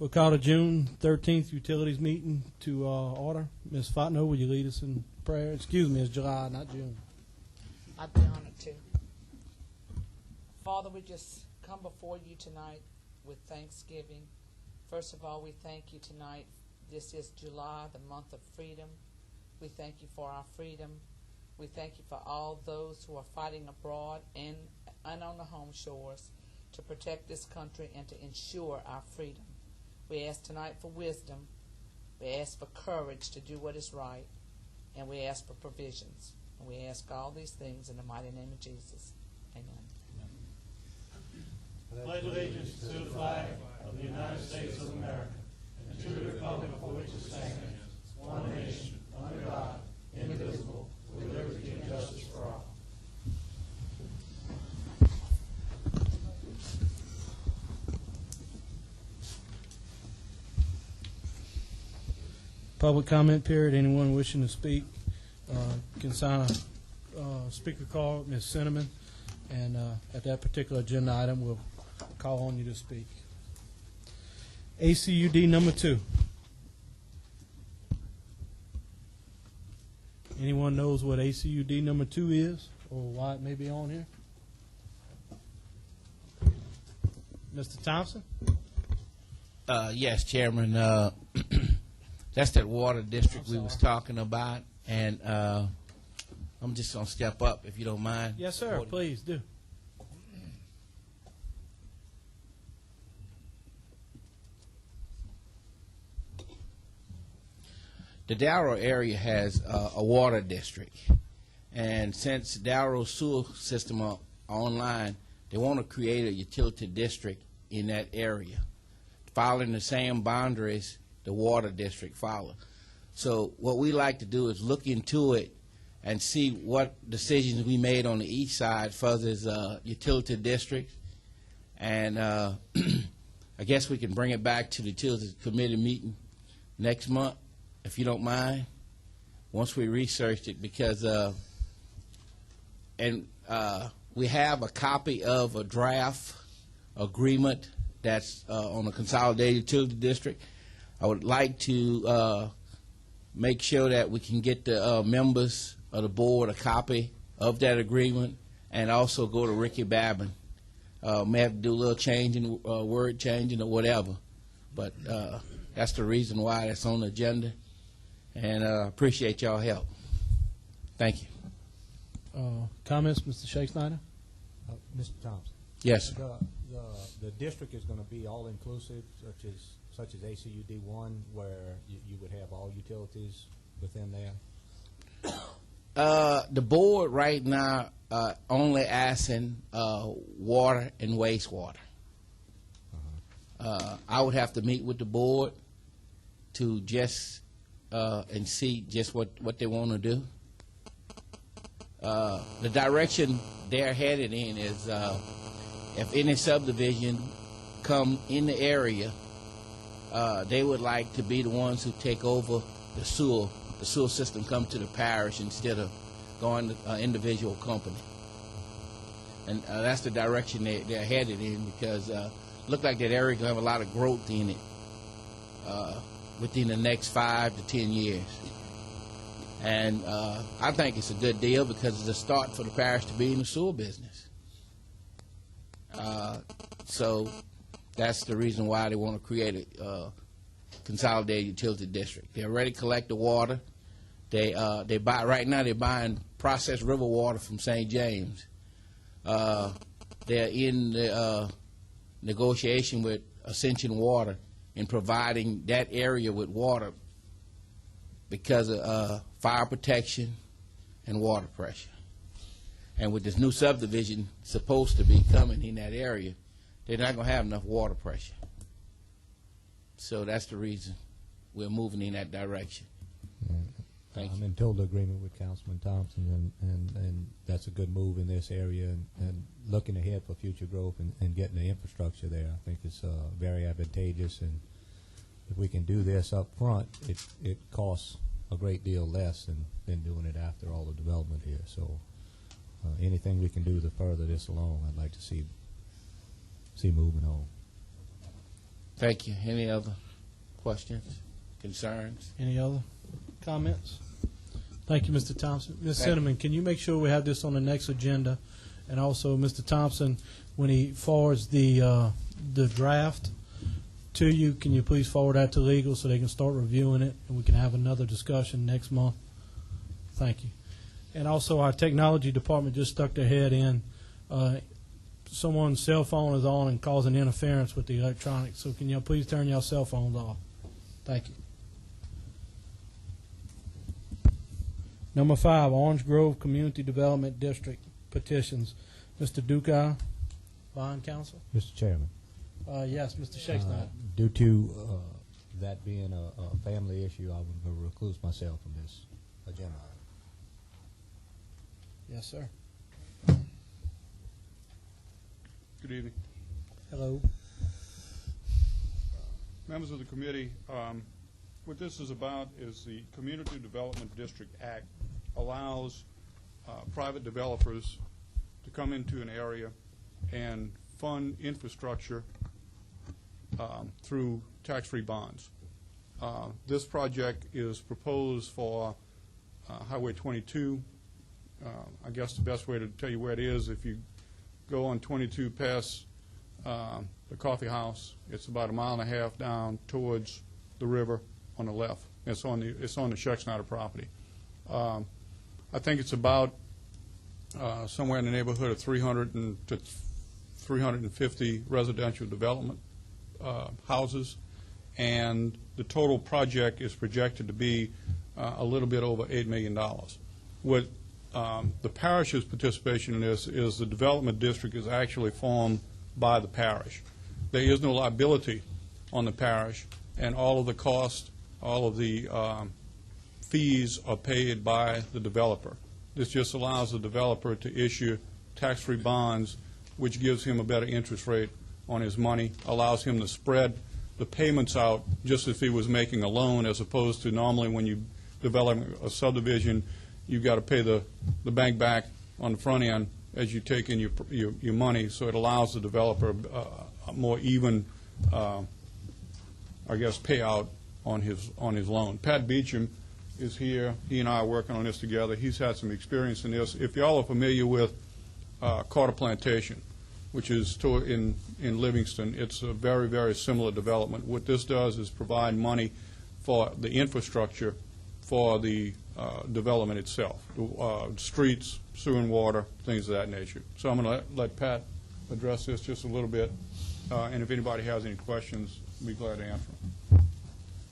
We'll call the June 13th utilities meeting to order. Ms. Fontenot, will you lead us in prayer? Excuse me, it's July, not June. I'd be honored to. Father, we just come before you tonight with thanksgiving. First of all, we thank you tonight. This is July, the month of freedom. We thank you for our freedom. We thank you for all those who are fighting abroad and on the home shores to protect this country and to ensure our freedom. We ask tonight for wisdom. We ask for courage to do what is right. And we ask for provisions. And we ask all these things in the mighty name of Jesus. Amen. Pledge allegiance to the flag of the United States of America and to the republic for which it stands, one nation, under God, indivisible, with liberty and justice for all. Public comment period. Anyone wishing to speak can sign a speaker card, Ms. Cinnamon, and at that particular agenda item, we'll call on you to speak. ACUD number 2. Anyone knows what ACUD number 2 is or why it may be on here? Mr. Thompson? Yes, Chairman. That's that water district we was talking about, and I'm just going to step up, if you don't mind. Yes, sir. Please do. The Darrow area has a water district, and since Darrow's sewer system are online, they want to create a utility district in that area, following the same boundaries the water district follow. So what we like to do is look into it and see what decisions we made on the east side for this utility district, and I guess we can bring it back to the utility committee meeting next month, if you don't mind, once we researched it, because we have a copy of a draft agreement that's on the consolidated utility district. I would like to make sure that we can get the members of the board a copy of that agreement, and also go to Ricky Babin. May have to do a little changing, word changing or whatever, but that's the reason why that's on the agenda, and appreciate y'all help. Thank you. Comments, Mr. Shea Snyder? Mr. Thompson. Yes, sir. The district is going to be all inclusive, such as ACUD 1, where you would have all utilities within there. The board right now only asking water and wastewater. I would have to meet with the board to just and see just what they want to do. The direction they're headed in is if any subdivision come in the area, they would like to be the ones who take over the sewer system, come to the parish instead of going to an individual company. And that's the direction they're headed in, because look like that area going to have a lot of growth in it within the next 5 to 10 years. And I think it's a good deal, because it's a start for the parish to be in the sewer business. So that's the reason why they want to create a consolidated utility district. They already collect the water. They buy right now. They're buying processed river water from St. James. They're in the negotiation with Ascension Water in providing that area with water because of fire protection and water pressure. And with this new subdivision supposed to be coming in that area, they're not going to have enough water pressure. So that's the reason we're moving in that direction. Thank you. I'm in total agreement with Councilman Thompson, and that's a good move in this area, and looking ahead for future growth and getting the infrastructure there. I think it's very advantageous, and if we can do this up front, it costs a great deal less than doing it after all the development here. So anything we can do to further this along, I'd like to see moving on. Thank you. Any other questions, concerns? Any other comments? Thank you, Mr. Thompson. Ms. Thank you. Cinnamon, can you make sure we have this on the next agenda? And also, Mr. Thompson, when he forwards the draft to you, can you please forward that to legal so they can start reviewing it and we can have another discussion next month? Thank you. And also, our technology department just stuck their head in. Someone's cell phone is on and causing interference with the electronics. So can you please turn your cell phones off? Thank you. Number 5, Orange Grove Community Development District petitions. Mr. Dukai, bond counsel? Mr. Chairman. Yes, Mr. Shakespeare. Due to that being a family issue, I will recluse myself from this agenda item. Yes, sir. Good evening. Hello. Members of the committee, what this is about is the Community Development District Act allows private developers to come into an area and fund infrastructure through tax-free bonds. This project is proposed for Highway 22. I guess the best way to tell you where it is, if you go on 22 past the coffee house, it's about 1.5 miles down towards the river on the left. It's on the Schexnayder property. I think it's about somewhere in the neighborhood of 300 to 350 residential development houses, and the total project is projected to be a little bit over $8 million. What the parish's participation in this is the development district is actually formed by the parish. There is no liability on the parish, and all of the cost, all of the fees are paid by the developer. This just allows the developer to issue tax-free bonds, which gives him a better interest rate on his money, allows him to spread the payments out just as if he was making a loan, as opposed to normally when you develop a subdivision, you've got to pay the bank back on the front end as you take in your money. So it allows the developer a more even, I guess, payout on his loan. Pat Beecham is here. He and I are working on this together. He's had some experience in this. If y'all are familiar with Carter Plantation, which is in Livingston, it's a very, very similar development. What this does is provide money for the infrastructure for the development itself, streets, sewer and water, things of that nature. So I'm going to let Pat address this just a little bit, and if anybody has any questions, I'll be glad to answer them.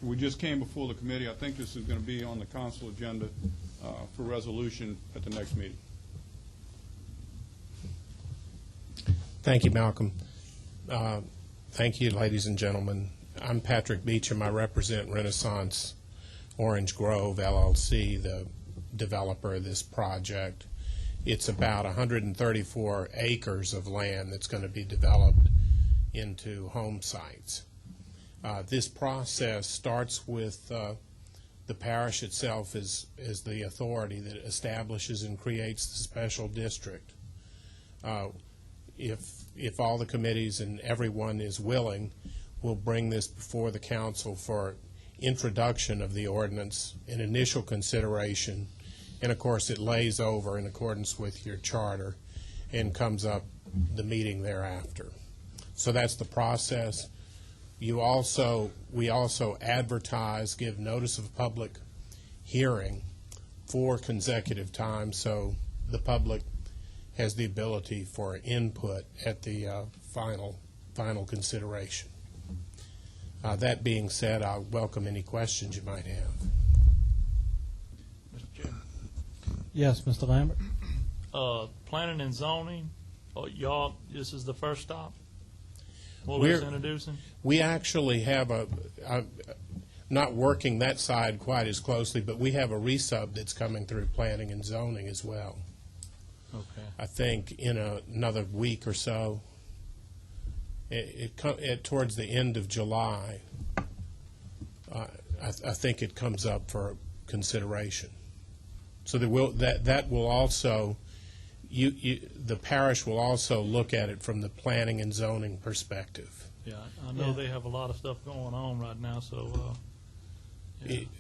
We just came before the committee. I think this is going to be on the council agenda for resolution at the next meeting. Thank you, Malcolm. Thank you, ladies and gentlemen. I'm Patrick Beecham. I represent Renaissance Orange Grove, LLC, the developer of this project. It's about 134 acres of land that's going to be developed into home sites. This process starts with the parish itself as the authority that establishes and creates the special district. If all the committees and everyone is willing, we'll bring this before the council for introduction of the ordinance, an initial consideration, and of course it lays over in accordance with your charter and comes up the meeting thereafter. So that's the process. We also advertise, give notice of public hearing 4 consecutive times, so the public has the ability for input at the final consideration. That being said, I'll welcome any questions you might have. Mr. Chairman. Yes, Mr. Lambert. Planning and zoning, y'all, this is the first stop? What We're was introducing? We actually have not working that side quite as closely, but we have a resub that's coming through planning and zoning as well. Okay. I think in another week or so, towards the end of July, I think it comes up for consideration. So that will also the parish will also look at it from the planning and zoning perspective. Yeah, I know they have a lot of stuff going on right now, so.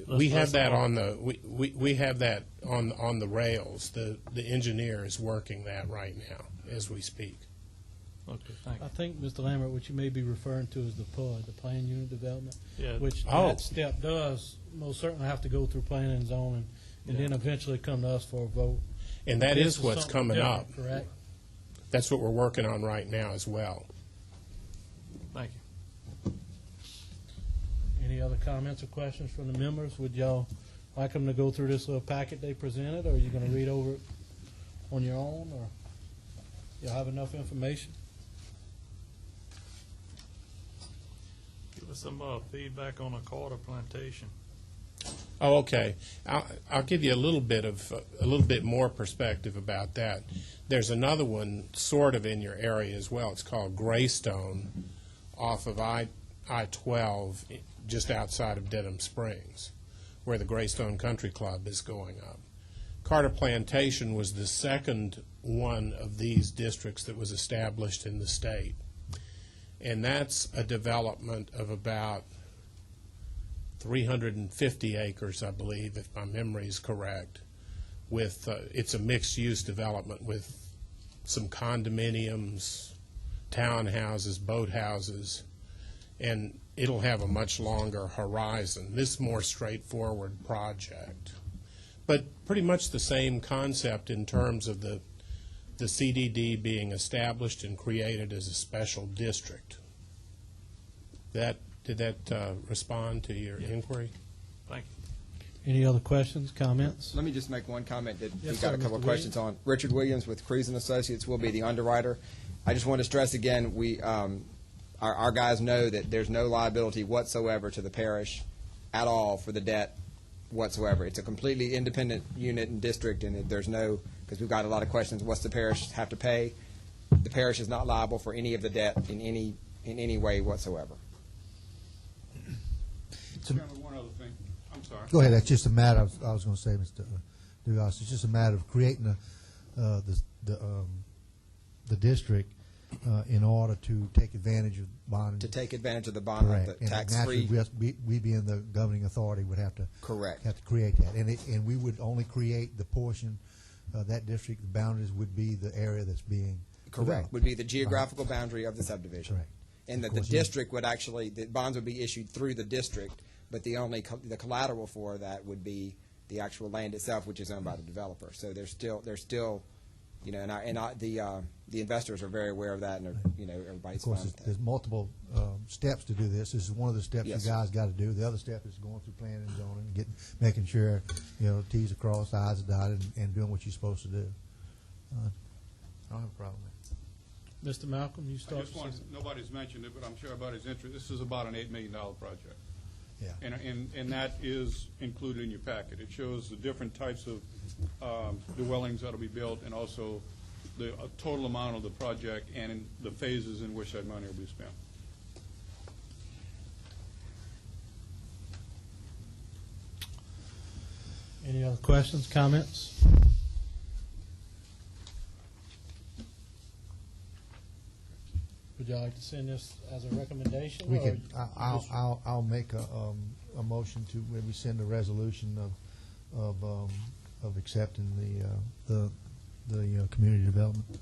We have that on the we have that on the rails. The engineer is working that right now as we speak. Okay, thank you. I think, Mr. Lambert, what you may be referring to is the PUD, the Plan Unit Development, Yeah. which that step does most certainly have to go through planning and zoning, and then eventually come to us for a vote. And that This is what's something coming different, up. correct? That's what we're working on right now as well. Thank you. Any other comments or questions from the members? Would y'all like them to go through this little packet they presented, or are you going to read over it on your own, or y'all have enough information? Give us some feedback on a Carter plantation. Oh, okay. I'll give you a little bit more perspective about that. There's another one sort of in your area as well. It's called Greystone, off of I-12, just outside of Dedham Springs, where the Greystone Country Club is going up. Carter Plantation was the second one of these districts that was established in the state. And that's a development of about 350 acres, I believe, if my memory is correct. With it's a mixed-use development with some condominiums, townhouses, boathouses, and it'll have a much longer horizon. This more straightforward project, but pretty much the same concept in terms of the CDD being established and created as a special district. Did that respond to your inquiry? Thank you. Any other questions, comments? Let me just make one comment that Yes, we got sir, a couple Mr. of questions on. Richard Williams with Crees and Associates will be the underwriter. I just want to stress again, our guys know that there's no liability whatsoever to the parish at all for the debt whatsoever. It's a completely independent unit and district, and there's no, because we've got a lot of questions, what's the parish have to pay? The parish is not liable for any of the debt in any way whatsoever. Chairman, one other thing. I'm sorry. Go ahead. That's just a matter of, I was going to say, Mr. Dugas, it's just a matter of creating the district in order to take advantage of bond. To take advantage of the bond, Correct. the tax-free. And we being the governing authority would have to Correct. have to create that, and we would only create the portion that district. The boundaries would be the area that's being Correct. developed. Would be the geographical boundary of the subdivision. Correct. And that Of the course, district would actually, the bonds would be issued through the district, but the only the collateral for that would be the actual land itself, which is owned by the developer. So there's still, you know, the investors are very aware of that, and everybody's Of course, fine with that. there's multiple steps to do this. This is one of the steps Yes, you guys got to do. The other step is going through planning and zoning, making sure, T's are crossed, I's are dotted, and doing what you're supposed to do. I don't have a problem with it. Mr. Malcolm, you I start. just want, nobody's mentioned it, but I'm sure everybody's interested. This is about an $8 million project. Yeah. And that is included in your packet. It shows the different types of dwellings that will be built, and also the total amount of the project and in the phases in which that money will be spent. Any other questions, comments? Would you like to send this as a recommendation? We or can. just- I'll make a motion to maybe send a resolution of accepting the community development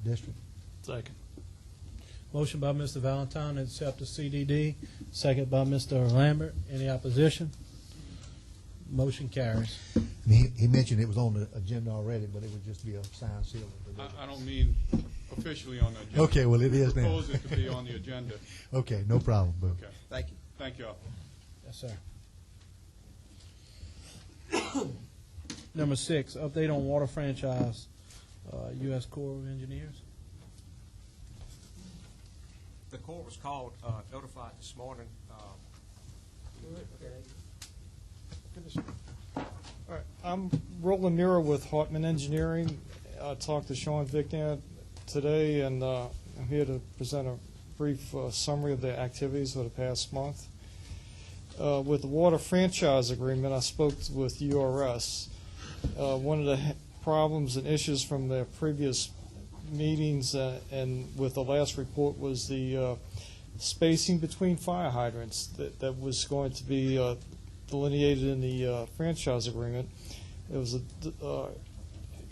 district. Second. Motion by Mr. Valentine to accept the CDD, second by Mr. Lambert. Any opposition? Motion carries. I mean, he mentioned it was on the agenda already, but it would just be a signed seal. I don't mean officially on the agenda. Okay, well, it is now. Propose it to be on the agenda. Okay, no problem, Boo. Okay. Thank you. Thank you all. Yes, sir. Number 6, update on water franchise, U.S. Corps of Engineers. The Corps was called, notified this morning. All right, I'm Roland Nero with Hartman Engineering. I talked to Sean Vickner today, and I'm here to present a brief summary of the activities for the past month. With the water franchise agreement, I spoke with URS. One of the problems and issues from the previous meetings, and with the last report was the spacing between fire hydrants that was going to be delineated in the franchise agreement. There was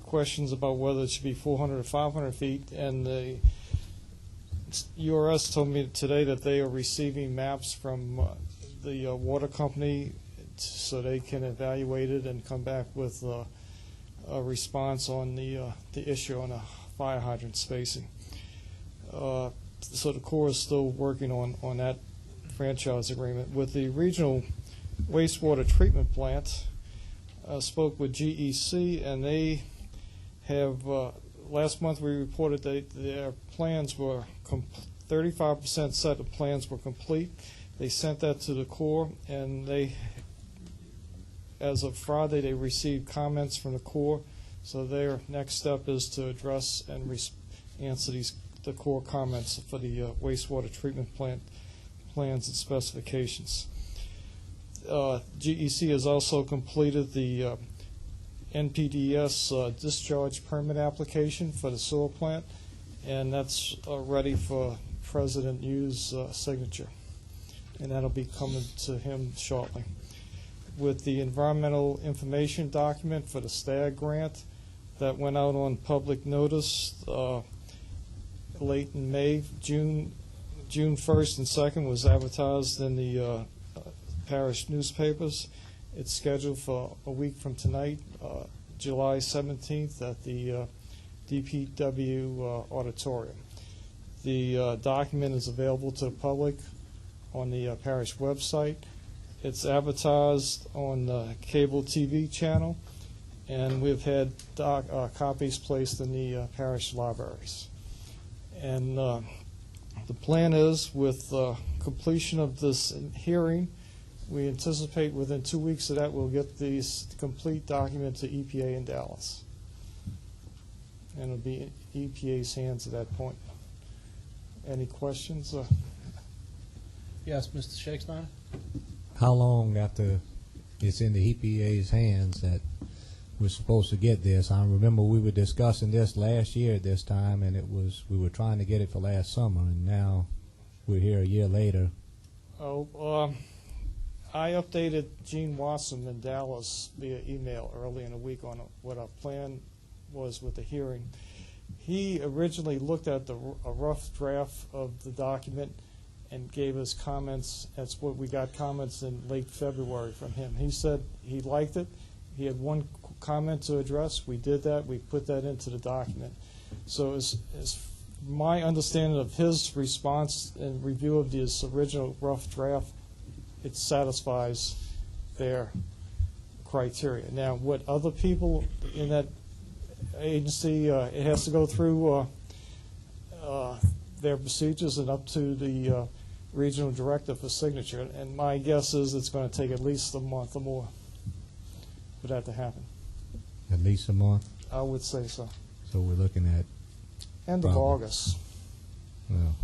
questions about whether it should be 400 or 500 feet, and the URS told me today that they are receiving maps from the water company so they can evaluate it and come back with a response on the issue on the fire hydrant spacing. So the Corps is still working on that franchise agreement. With the regional wastewater treatment plant, I spoke with GEC, and they have, last month we reported that their plans were 35% set of plans were complete. They sent that to the Corps, and they, as of Friday, they received comments from the Corps. So their next step is to address and answer the Corps comments for the wastewater treatment plant plans and specifications. GEC has also completed the NPDES discharge permit application for the sewer plant, and that's ready for President Yu's signature, and that'll be coming to him shortly. With the environmental information document for the STAG grant that went out on public notice late in May, June 1st and 2nd was advertised in the parish newspapers. It's scheduled for a week from tonight, July 17th at the DPW auditorium. The document is available to the public on the parish website. It's advertised on the cable TV channel, and we've had copies placed in the parish libraries. And the plan is, with completion of this hearing, we anticipate within 2 weeks of that we'll get these complete document to EPA in Dallas. And it'll be in EPA's hands at that point. Any questions? Yes, Mr. Shakespeare? How long after it's in the EPA's hands that we're supposed to get this? I remember we were discussing this last year at this time, and we were trying to get it for last summer, and now we're here a year later. I updated Gene Watson in Dallas via email early in the week on what our plan was with the hearing. He originally looked at a rough draft of the document and gave us comments. That's what we got, comments in late February from him. He said he liked it. He had one comment to address. We did that. We put that into the document. So as my understanding of his response and review of this original rough draft, it satisfies their criteria. Now, what other people in that agency, it has to go through their procedures and up to the regional director for signature. And my guess is it's going to take at least a month or more for that to happen. At least a month? I would say so. So we're looking at end of August. Well,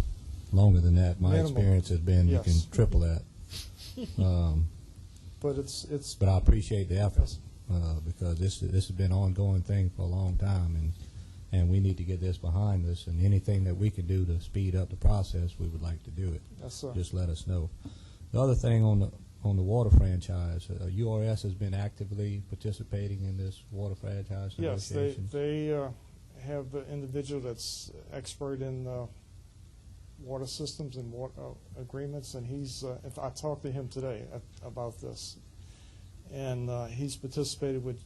longer than that. My Minimum. experience has been Yes. you can triple that. But it's. But I appreciate the effort because this has been an ongoing thing for a long time, and we need to get this behind us. And anything that we can do to speed up the process, we would like to do it. Yes, sir. Just let us know. The other thing on the water franchise, URS has been actively participating in this water franchise Yes, negotiation. they have an individual that's expert in water systems and water agreements, and I talked to him today about this, and he's participated with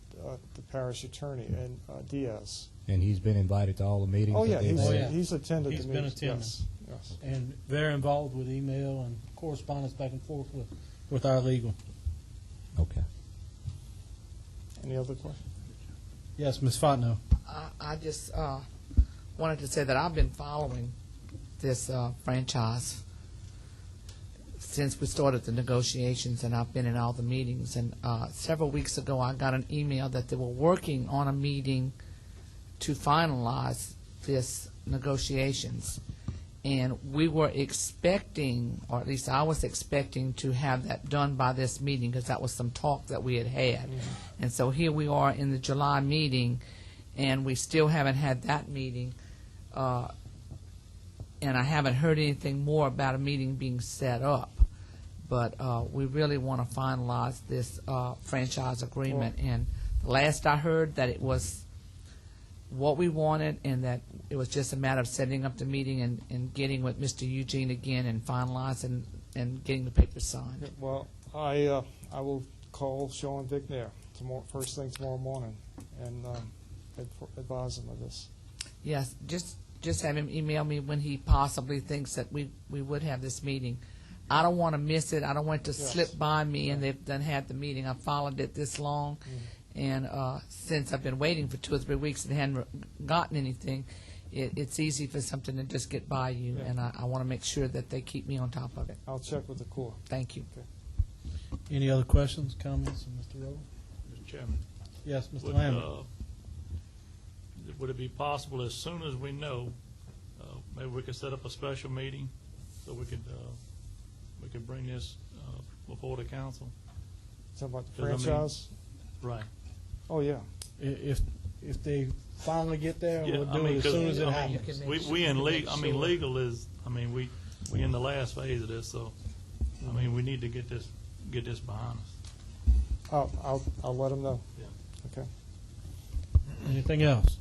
the parish attorney and Diaz. And he's been invited to all the meetings. Oh yeah, that they've had? he's attended He's the been meetings. attending. Yes. And very involved with email and correspondence back and forth with our legal. Okay. Any other questions? Yes, Ms. Fontenot. I just wanted to say that I've been following this franchise since we started the negotiations, and I've been in all the meetings. And several weeks ago, I got an email that they were working on a meeting to finalize this negotiations. And we were expecting, or at least I was expecting, to have that done by this meeting, because that was some talk that we had had. And so here we are in the July meeting, and we still haven't had that meeting. And I haven't heard anything more about a meeting being set up. But we really want to finalize this franchise agreement. And the last I heard, that it was what we wanted, and that it was just a matter of setting up the meeting and getting with Mr. Eugene again and finalizing and getting the papers signed. Well, I will call Sean Vick there tomorrow, first thing tomorrow morning, and advise him of this. Yes, just have him email me when he possibly thinks that we would have this meeting. I don't want to miss it. I don't want it to slip by me, and they've done had the meeting. I've followed it this long, and since I've been waiting for 2 or 3 weeks and hadn't gotten anything, it's easy for something to just get by you, and I want to make sure that they keep me on top of it. I'll check with the Corps. Thank you. Okay. Any other questions, comments, Mr. Rowe? Mr. Chairman. Yes, Mr. Would, Lambert. Would it be possible, as soon as we know, maybe we could set up a special meeting so we could bring this before the council? Talking about the 'Cause, I mean, franchise? Right. Oh, yeah. If they finally get there, Yeah, we'll I do mean, it as 'cause, soon as it I mean, happens. we in legal. I mean, legal is. I mean, we in the last phase of this, so I mean, we need to get this behind us. I'll let him know. Yeah. Okay. Anything else?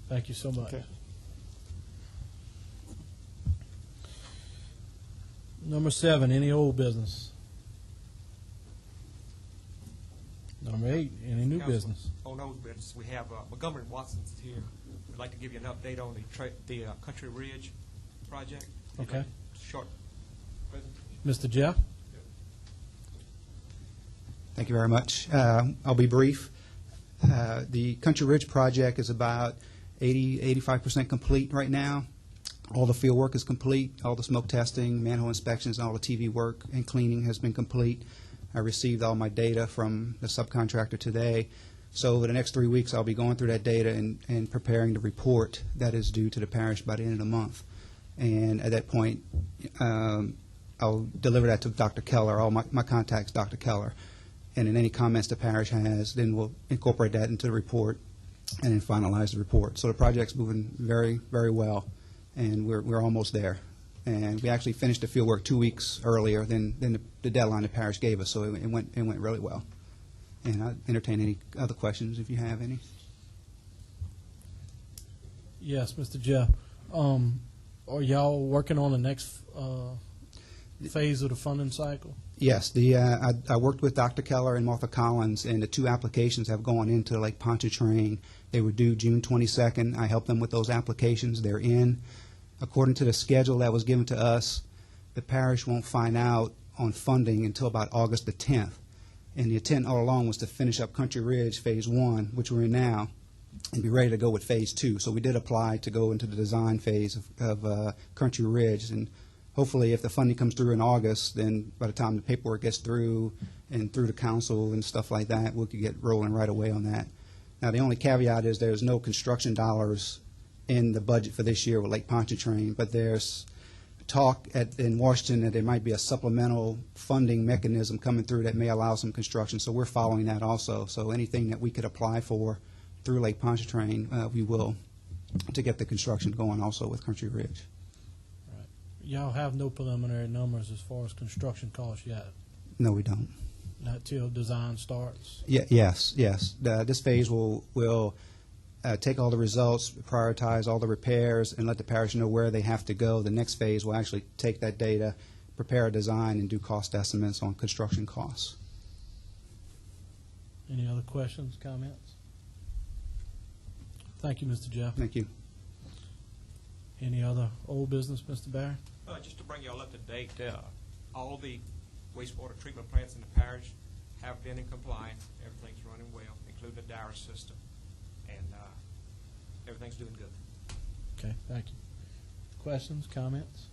Thank you so much. Okay. Number 7, any old business? Number 8, any new Councilman, business? On old business, we have Montgomery and Watson's here. We'd like to give you an update on the Country Ridge project. Okay. Short presentation. Mr. Jeff? Thank you very much. I'll be brief. The Country Ridge project is about 85% complete right now. All the field work is complete. All the smoke testing, manhole inspections, and all the TV work and cleaning has been complete. I received all my data from the subcontractor today. So over the next 3 weeks, I'll be going through that data and preparing the report that is due to the parish by the end of the month. And at that point, I'll deliver that to Dr. Keller. All my contacts, Dr. Keller. And then any comments the parish has, then we'll incorporate that into the report and then finalize the report. So the project's moving very, very well, and we're almost there. And we actually finished the field work 2 weeks earlier than the deadline the parish gave us, so it went really well. And I'll entertain any other questions if you have any. Yes, Mr. Jeff. Are y'all working on the next phase of the funding cycle? Yes, I worked with Dr. Keller and Martha Collins, and the 2 applications have gone into Lake Pontchartrain. They were due June 22nd. I helped them with those applications. They're in. According to the schedule that was given to us, the parish won't find out on funding until about August the 10th. And the intent all along was to finish up Country Ridge Phase 1, which we're in now, and be ready to go with Phase 2. So we did apply to go into the design phase of Country Ridge, and hopefully if the funding comes through in August, then by the time the paperwork gets through and through the council and stuff like that, we could get rolling right away on that. Now, the only caveat is there's no construction dollars in the budget for this year with Lake Pontchartrain, but there's talk in Washington that there might be a supplemental funding mechanism coming through that may allow some construction, so we're following that also. So anything that we could apply for through Lake Pontchartrain, we will, to get the construction going also with Country Ridge. Right. Y'all have no preliminary numbers as far as construction costs yet? No, we don't. Not till design starts? Yes. This phase will take all the results, prioritize all the repairs, and let the parish know where they have to go. The next phase will actually take that data, prepare a design, and do cost estimates on construction costs. Any other questions, comments? Thank you, Mr. Jeff. Thank you. Any other old business, Mr. Barry? Just to bring you all up to date, all the wastewater treatment plants in the parish have been in compliance. Everything's running well, including the Dyer system, and everything's doing good. Okay, thank you. Questions, comments?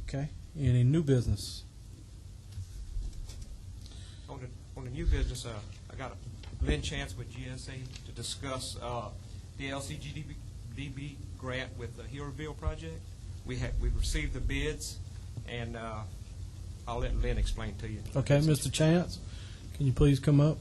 Okay, any new business? On the new business, I got a Lynn chance with GSA to discuss the LCGDB grant with the Heroeville project. We've received the bids, and I'll let Lynn explain to you. Okay, Mr. Chance, can you please come up?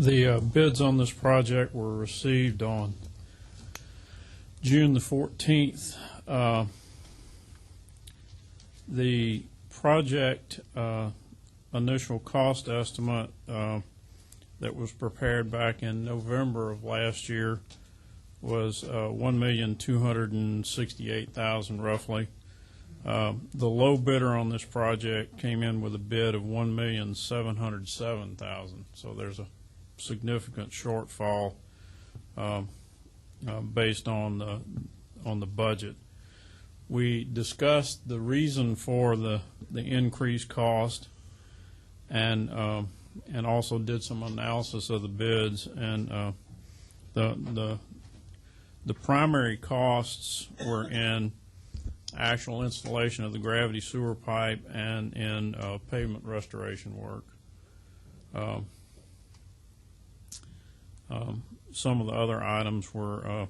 The bids on this project were received on June the 14th. The project initial cost estimate that was prepared back in November of last year was $1,268,000 roughly. The low bidder on this project came in with a bid of $1,707,000. So there's a significant shortfall based on the budget. We discussed the reason for the increased cost, and also did some analysis of the bids. And the primary costs were in actual installation of the gravity sewer pipe and in pavement restoration work. Some of the other items were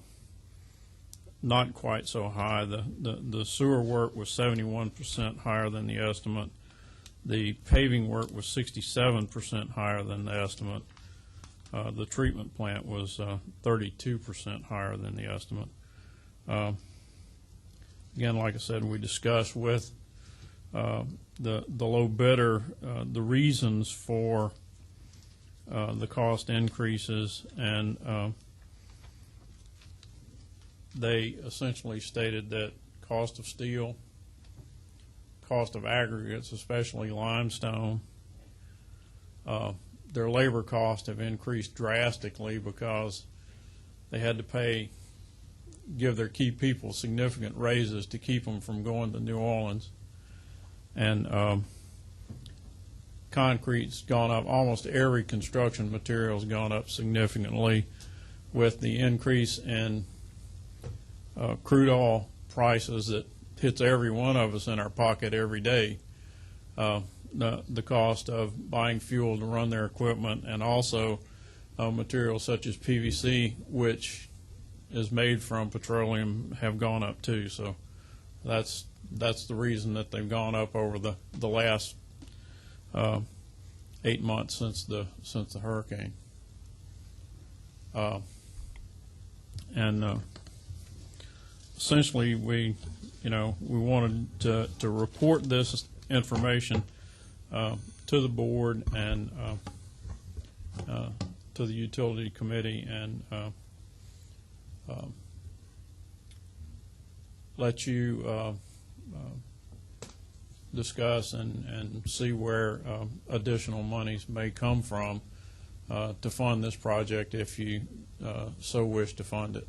not quite so high. The sewer work was 71% higher than the estimate. The paving work was 67% higher than the estimate. The treatment plant was 32% higher than the estimate. Again, like I said, we discussed with the low bidder the reasons for the cost increases, and they essentially stated that cost of steel, cost of aggregates, especially limestone, their labor costs have increased drastically because they had to give their key people significant raises to keep them from going to New Orleans. And concrete's gone up. Almost every construction material's gone up significantly with the increase in crude oil prices that hits every one of us in our pocket every day. The cost of buying fuel to run their equipment, and also materials such as PVC, which is made from petroleum, have gone up too. So that's the reason that they've gone up over the last 8 months since the hurricane. Essentially, we wanted to report this information to the board and to the utility committee, and let you discuss and see where additional monies may come from to fund this project if you so wish to fund it.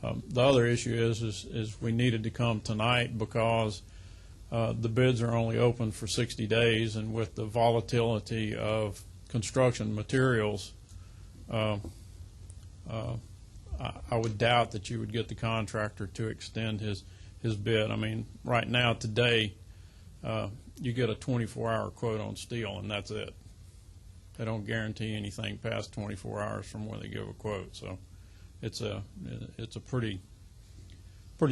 The other issue is we needed to come tonight because the bids are only open for 60 days, and with the volatility of construction materials, I would doubt that you would get the contractor to extend his bid. I mean, right now, today, you get a 24-hour quote on steel, and that's it. They don't guarantee anything past 24 hours from when they give a quote. So it's a pretty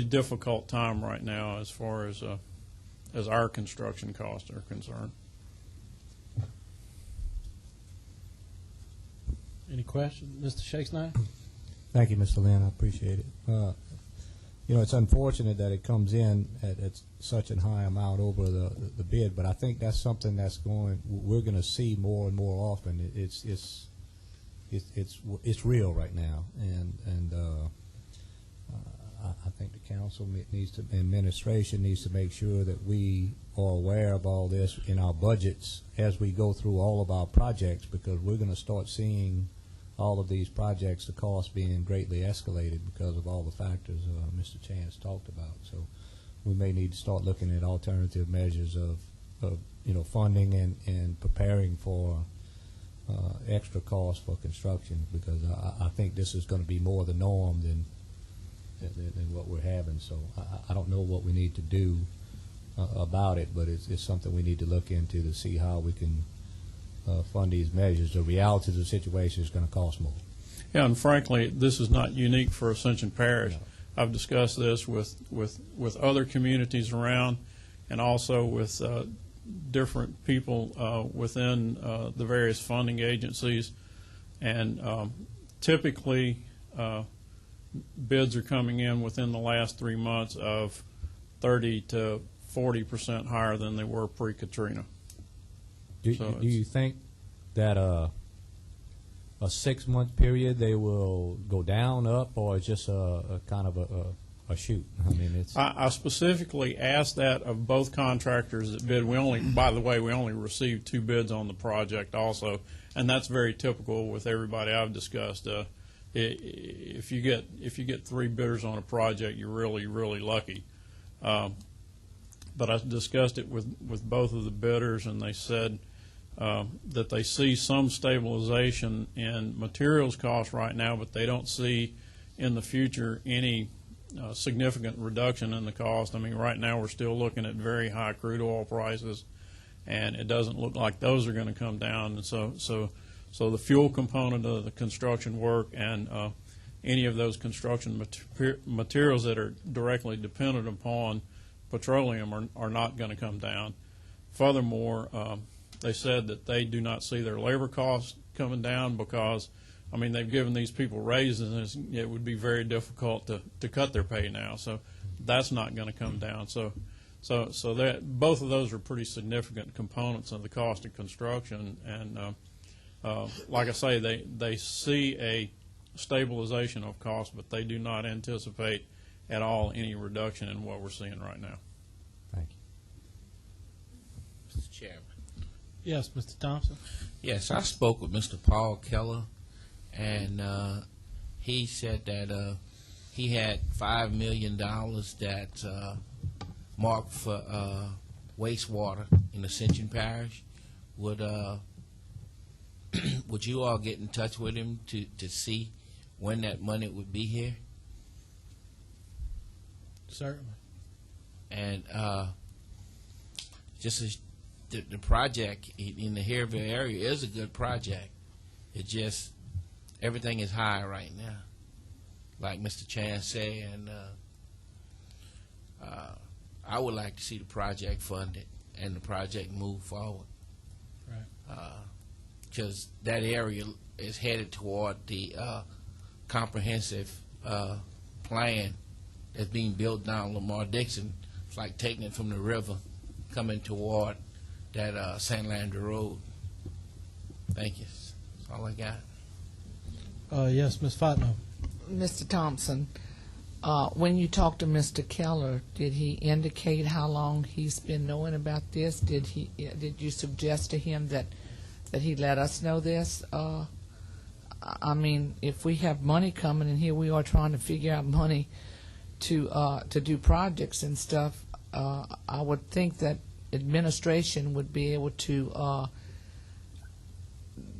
difficult time right now as far as our construction costs are concerned. Any questions, Mr. Shakespeare? Thank you, Mr. Lynn. I appreciate it. It's unfortunate that it comes in at such a high amount over the bid, but I think that's something we're going to see more and more often. It's real right now, and I think the council administration needs to make sure that we are aware of all this in our budgets as we go through all of our projects, because we're going to start seeing all of these projects, the cost being greatly escalated because of all the factors Mr. Chance talked about. So we may need to start looking at alternative measures of funding and preparing for extra costs for construction, because I think this is going to be more the norm than what we're having. So I don't know what we need to do about it, but it's something we need to look into to see how we can fund these measures. The reality of the situation is going to cost more. Yeah, and frankly, this is not unique for Ascension Parish. No. I've discussed this with other communities around, and also with different people within the various funding agencies. And typically, bids are coming in within the last 3 months of 30 to 40% higher than they were pre-Katrina. Do you think that a 6-month period they will go down, up, or just a kind of a shoot? I mean, it's. I specifically asked that of both contractors that bid. By the way, we only received 2 bids on the project also, and that's very typical with everybody I've discussed. If you get 3 bidders on a project, you're really, really lucky. But I discussed it with both of the bidders, and they said that they see some stabilization in materials costs right now, but they don't see in the future any significant reduction in the cost. I mean, right now we're still looking at very high crude oil prices, and it doesn't look like those are going to come down. And so the fuel component of the construction work and any of those construction materials that are directly dependent upon petroleum are not going to come down. Furthermore, they said that they do not see their labor costs coming down because, I mean, they've given these people raises, and it would be very difficult to cut their pay now. So that's not going to come down. So that both of those are pretty significant components of the cost of construction. And like I say, they see a stabilization of costs, but they do not anticipate at all any reduction in what we're seeing right now. Thank Mr. Chairman. Yes, Mr. Thompson. Yes, I spoke with Mr. Paul Keller, and he said that he had $5 million that's marked for wastewater in Ascension Parish. Would you all get in touch with him to see when that money would be here? Certainly. And just as the project in the Harryville area is a good project. It just, everything is high right now, like Mr. Chan said, and I would like to see the project funded and the project move forward. Right. Because that area is headed toward the comprehensive plan that's being built down Lamar Dixon. It's like taking it from the river, coming toward that San Landry Road. Thank you. That's all I got. Yes, Ms. Fatno. Mr. Thompson, when you talked to Mr. Keller, did he indicate how long he's been knowing about this? Did you suggest to him that he let us know this? I mean, if we have money coming, and here we are trying to figure out money to do projects and stuff, I would think that administration would be able to.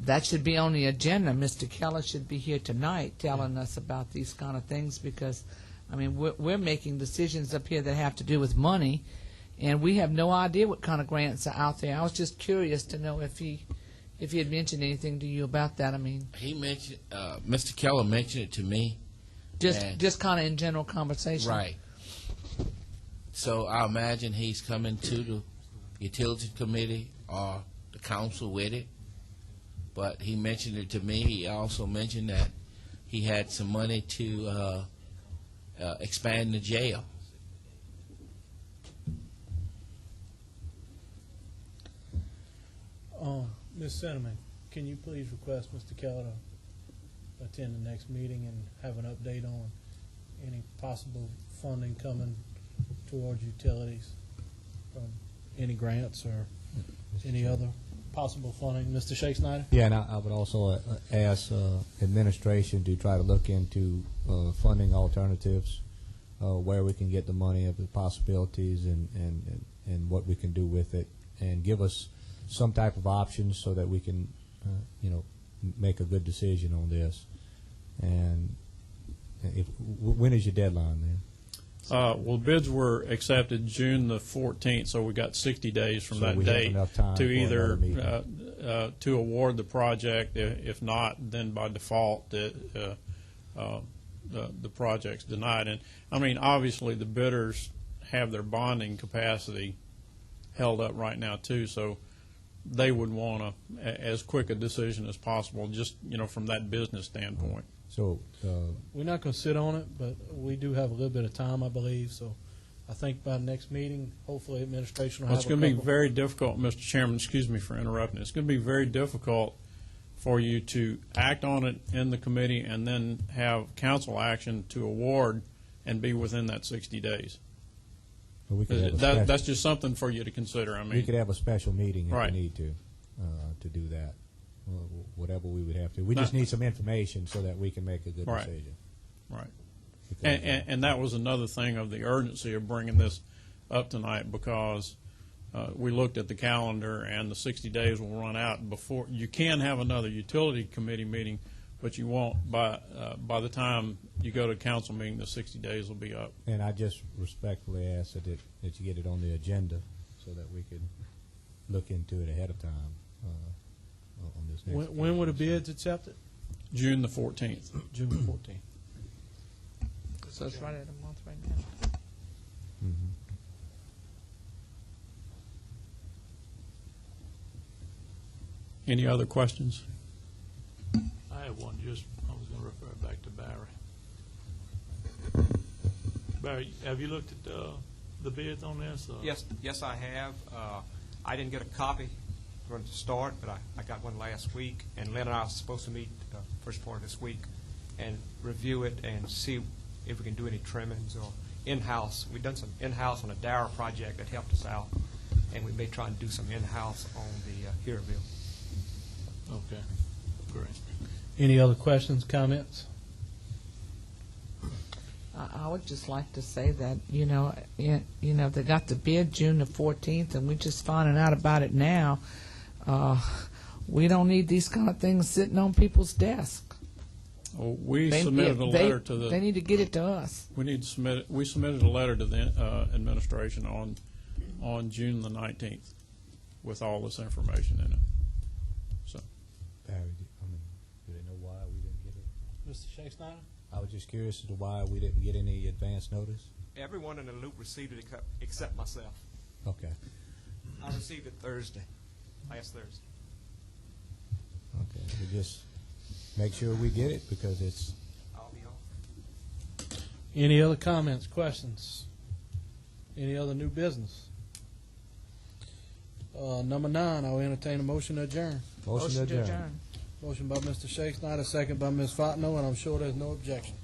That should be on the agenda. Mr. Keller should be here tonight telling us about these kind of things, because, I mean, we're making decisions up here that have to do with money, and we have no idea what kind of grants are out there. I was just curious to know if he had mentioned anything to you about that. I mean, he mentioned, Mr. Keller mentioned it to me. Just kind of in general conversation. Right. So I imagine he's coming to the utility committee or the council with it. But he mentioned it to me. He also mentioned that he had some money to expand the jail. Ms. Cinnamon, can you please request Mr. Keller to attend the next meeting and have an update on any possible funding coming towards utilities from any grants or any other possible funding? Mr. Shake Snyder? Yeah, and I would also ask administration to try to look into funding alternatives, where we can get the money, of the possibilities, and what we can do with it, and give us some type of options so that we can, make a good decision on this. And when is your deadline then? Well, bids were accepted June the 14th, so we got 60 days from that date to either to award the project. If not, then by default, the project's denied. And I mean, obviously, the bidders have their bonding capacity held up right now too. So they would want as quick a decision as possible, just, from that business standpoint. So, We're not going to sit on it, but we do have a little bit of time, I believe, so I think by the next meeting, hopefully administration will Well, have it's going to be couple- very difficult, Mr. Chairman, excuse me for interrupting. It's going to be very difficult for you to act on it in the committee and then have council action to award and be within that 60 days. we could have a special, That's just something for you to consider. I we mean, could have a special meeting if Right. we need to do that. Whatever we would have to. We just need some information so that we can make a good Right. decision. right. Because, And that was another thing of the urgency of bringing this up tonight, because we looked at the calendar and the 60 days will run out before. You can have another utility committee meeting, but you won't by the time you go to council meeting, the 60 days will be up. And I just respectfully ask that you get it on the agenda so that we could look into it ahead of time on this next. When were the bids accepted? June the 14th. June 14th. So it's right at a month right now. Mhm. Any other questions? I have one, I was going to refer back to Barry. Barry, have you looked at the bids on this? or- Yes, I have. I didn't get a copy from the start, but I got one last week, and Lynn and I are supposed to meet first part of this week and review it and see if we can do any trimmings or in-house. We've done some in-house on a Dower project that helped us out, and we may try and do some in-house on the Hearville. Okay, great. Any other questions, comments? I would just like to say that, they got the bid June the 14th, and we're just finding out about it now. We don't need these kind of things sitting on people's desks. Well, we submitted a letter to the. They need to get it to us. We need to submit it. We submitted a letter to the administration on June the 19th with all this information in it. So Barry, do they know why we didn't get it? Mr. Shakespeare? I was just curious as to why we didn't get any advance notice. Everyone in the loop received it except myself. Okay. I received it last Thursday. Okay. We just make sure we get it because it's. I'll be on. Any other comments, questions? Any other new business? Number 9, I'll entertain a motion to adjourn. Motion to adjourn. Motion by Mr. Shakespeare, second by Ms. Fontenot, and I'm sure there's no objection.